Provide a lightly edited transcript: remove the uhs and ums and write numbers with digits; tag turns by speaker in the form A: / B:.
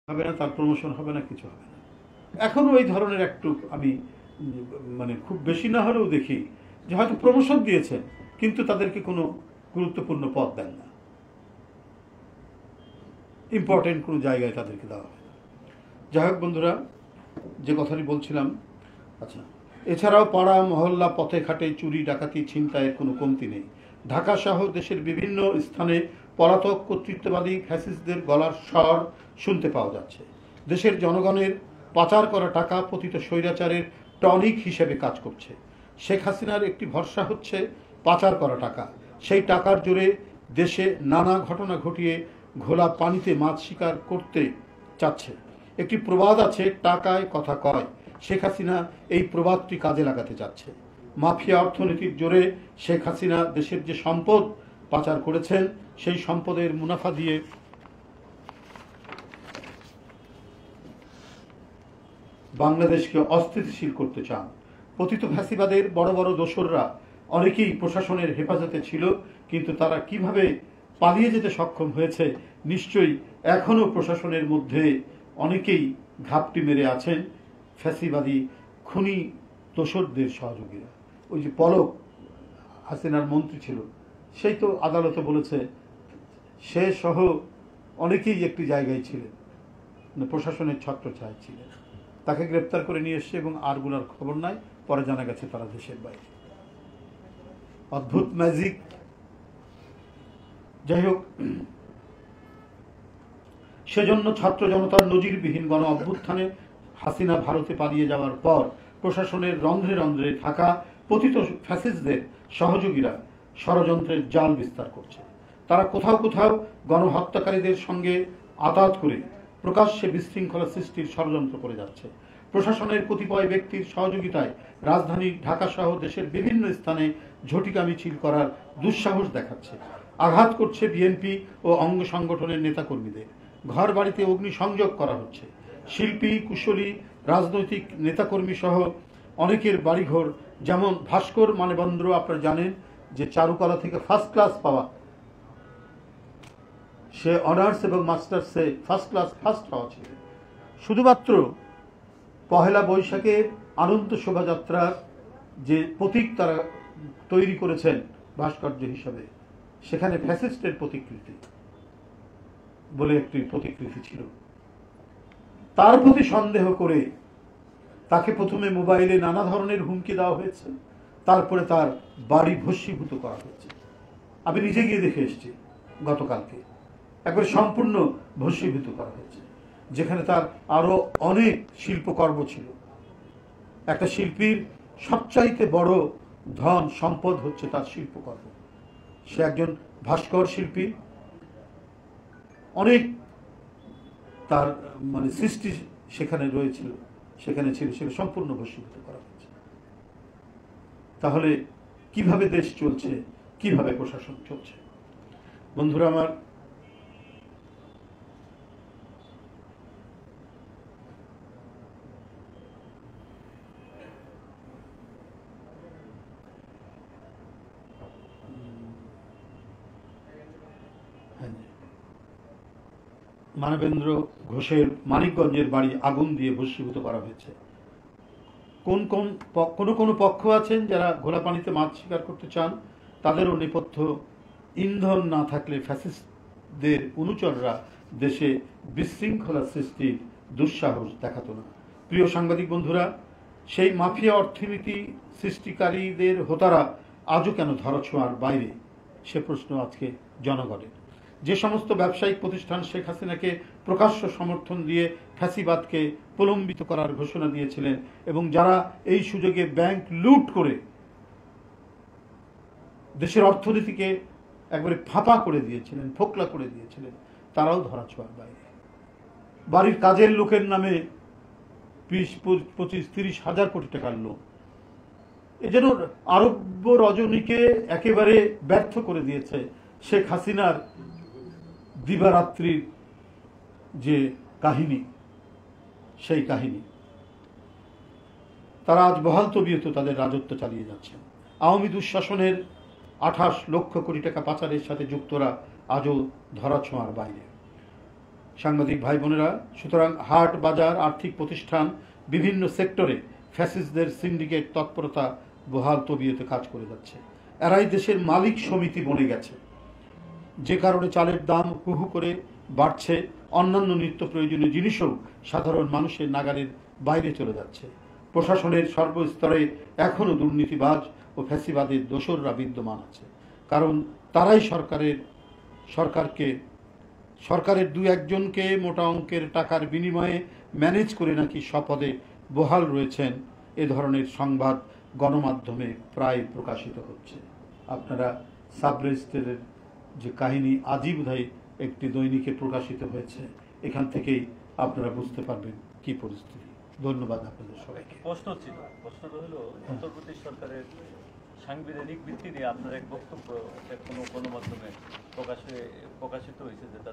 A: হবে না, তার প্রমোশন হবে না, কিছু হবে না। এখনও এই ধরনের একটু আমি মানে খুব বেশি না হলেও দেখি যে হয়তো প্রমোশন দিয়েছেন কিন্তু তাদেরকে কোনো গুরুত্বপূর্ণ পদ দেন না, ইম্পর্টেন্ট কোনো জায়গায় তাদেরকে দেওয়া হয় না। যাই হোক বন্ধুরা, যে কথাটি বলছিলাম, আচ্ছা, এছাড়াও পাড়া মহল্লা পথে ঘাটে চুরি ডাকাতি ছিনতাইয়ের কোনো কমতি নেই। ঢাকা সহ দেশের বিভিন্ন স্থানে পলাতক কর্তৃত্ববাদী ফ্যাসিস্টদের গলার স্বর শুনতে পাওয়া যাচ্ছে। দেশের জনগণের পাচার করা টাকা পতিত স্বৈরাচারের টনিক হিসেবে কাজ করছে। শেখ হাসিনার একটি ভরসা হচ্ছে পাচার করা টাকা। সেই টাকার জোরে দেশে নানা ঘটনা ঘটিয়ে ঘোলা পানিতে মাছ শিকার করতে চাচ্ছে। একটি প্রবাদ আছে, টাকায় কথা কয়। শেখ হাসিনা এই প্রবাদটি কাজে লাগাতে যাচ্ছে। মাফিয়া অর্থনীতির জোরে শেখ হাসিনা দেশের যে সম্পদ পাচার করেছেন সেই সম্পদের মুনাফা দিয়ে বাংলাদেশকে অস্থিতিশীল করতে চান। পতিত ফ্যাসিবাদের বড় বড় দোসররা অনেকেই প্রশাসনের হেফাজতে ছিল, কিন্তু তারা কিভাবে পালিয়ে যেতে সক্ষম হয়েছে, নিশ্চয়ই এখনো প্রশাসনের মধ্যে অনেকেই ঘাপটি মেরে আছেন ফ্যাসিবাদী খুনি দোসরদের সহযোগীরা। ওই যে পলক হাসিনার মন্ত্রী ছিল, সেই তো আদালতে বলেছে সে সহ অনেকেই একটি জায়গায় ছিলেন, প্রশাসনের ছত্রছায়ায় ছিলেন। তাকে গ্রেপ্তার করে নিয়ে এসছে এবং আরগুলার খবর নাই, পরে জানা গেছে তারা দেশের বাইরে। অদ্ভুত ম্যাজিক। যাই হোক, সেজন্য ছাত্র জনতার নজিরবিহীন গণ অভ্যুত্থানে হাসিনা ভারতে পালিয়ে যাওয়ার পর প্রশাসনের রন্ধ্রে রন্ধ্রে থাকা পতিত ফ্যাসিস্টদের সহযোগীরা ষড়যন্ত্রের জাল বিস্তার করছে। তারা কোথাও কোথাও গণহত্যাকারীদের সঙ্গে আতাত করে প্রকাশ্যে বিশৃঙ্খলা সৃষ্টির ষড়যন্ত্র করে যাচ্ছে। প্রশাসনের কতিপয় ব্যক্তির সহযোগিতায় রাজধানী ঢাকা সহ দেশের বিভিন্ন স্থানে ঝটিকা মিছিল করার দুঃসাহস দেখাচ্ছে। আঘাত করছে বিএনপি ও অঙ্গ সংগঠনের নেতাকর্মীদের। ঘর বাড়িতে অগ্নিসংযোগ করা হচ্ছে। শিল্পী, কুশলী, রাজনৈতিক নেতাকর্মী সহ অনেকের বাড়িঘর, যেমন ভাস্কর মানবেন্দ্র, আপনারা জানেন যে চারুকলা থেকে ফার্স্ট ক্লাস পাওয়া, সে অনার্স এবং মাস্টার্সে ফার্স্ট ক্লাস ফার্স্ট হওয়া ছিল। শুধুমাত্র পহেলা বৈশাখের আনন্দ শোভাযাত্রার যে প্রতীক তারা তৈরি করেছেন ভাস্কর্য হিসাবে, সেখানে ফ্যাসিস্টের প্রতিকৃতি বলে একটি প্রতিকৃতি ছিল। তার প্রতি সন্দেহ করে তাকে প্রথমে মোবাইলে নানা ধরনের হুমকি দেওয়া হয়েছে, তারপরে তার বাড়ি ভস্মীভূত করা হয়েছে। আমি নিজে গিয়ে দেখে এসেছি গতকালকে, একবার সম্পূর্ণ ভস্মীভূত করা হয়েছে, যেখানে তার আরো অনেক শিল্পকর্ম ছিল। একটা শিল্পীর সবচাইতে বড় ধন সম্পদ হচ্ছে তার শিল্পকর্ম। সে একজন ভাস্কর শিল্পী, অনেক তার মানে সৃষ্টি সেখানে রয়েছিল, সেখানে ছিল, সেটা সম্পূর্ণ ভস্মীভূত করা হয়েছে। তাহলে কিভাবে দেশ চলছে, কিভাবে প্রশাসন চলছে? বন্ধুরা আমার, মানবেন্দ্র ঘোষের মানিকগঞ্জের বাড়ি আগুন দিয়ে ভস্মীভূত করা হয়েছে। কোন পক্ষ আছেন যারা ঘোলা পানিতে মাছ শিকার করতে চান, তাদেরও নেপথ্য ইন্ধন না থাকলে ফ্যাসিস্টদের অনুচররা দেশে বিশৃঙ্খলা সৃষ্টির দুঃসাহস দেখাতো না। প্রিয় সাংবাদিক বন্ধুরা, সেই মাফিয়া অর্থনীতি সৃষ্টিকারীদের হোতারা আজও কেন ধরাছোঁয়ার বাইরে, সে প্রশ্ন আজকে জনগণের। যে সমস্ত ব্যবসায়িক প্রতিষ্ঠান শেখ হাসিনাকে প্রকাশ্য সমর্থন দিয়ে ফ্যাসিবাদকে প্রলম্বিত করার ঘোষণা দিয়েছিলেন এবং যারা এই সুযোগে ব্যাংক লুট করে দেশের অর্থনীতিকে একবারে ফাঁপা করে দিয়েছিলেন, ফোকলা করে দিয়েছিলেন, তারাও ধরাছোঁয়ার বাইরে। বাড়ির কাজের লোকের নামে 20-25-30 হাজার কোটি টাকার লোন, এ যেন আরব্য রজনীকে একেবারে ব্যর্থ করে দিয়েছে শেখ হাসিনার দিবারাত্রির যে কাহিনী, সেই কাহিনী। তারা আজ বহাল তবিয়ত তাদের রাজত্ব চালিয়ে যাচ্ছেন। আওয়ামী দুঃশাসনের 28 লক্ষ কোটি টাকা পাচারের সাথে যুক্তরা আজও ধরাছোঁয়ার বাইরে। সাংবাদিক ভাই বোনেরা, সুতরাং হাট বাজার আর্থিক প্রতিষ্ঠান বিভিন্ন সেক্টরে ফ্যাসিস্টদের সিন্ডিকেট তৎপরতা বহাল তবিয়তে কাজ করে যাচ্ছে। এরাই দেশের মালিক সমিতি বনে গেছে, যে কারণে চালের দাম হু হু করে বাড়ছে। অন্যান্য নিত্য প্রয়োজনীয় জিনিসও সাধারণ মানুষের নাগালের বাইরে চলে যাচ্ছে। প্রশাসনের সর্বস্তরে এখনও দুর্নীতিবাজ ও ফ্যাসিবাদের দোসররা বিদ্যমান আছে, কারণ তারাই সরকারের দু একজনকে মোটা অঙ্কের টাকার বিনিময়ে ম্যানেজ করে নাকি স্বপদে বহাল রয়েছেন। এ ধরনের সংবাদ গণমাধ্যমে প্রায় প্রকাশিত হচ্ছে। আপনারা সাব রেজিস্ট্রারের যে কাহিনী আজই বোধহয় একটি দৈনিকে প্রকাশিত হয়েছে, এখান থেকেই আপনারা বুঝতে পারবেন কি পরিস্থিতি। ধন্যবাদ আপনাদের সবাইকে।
B: প্রশ্নটা হলো অন্তর্বর্তী সরকারের সাংবিধানিক ভিত্তি নিয়ে আপনার এক বক্তব্য কোনো গণমাধ্যমে প্রকাশিত হয়েছে, যেটা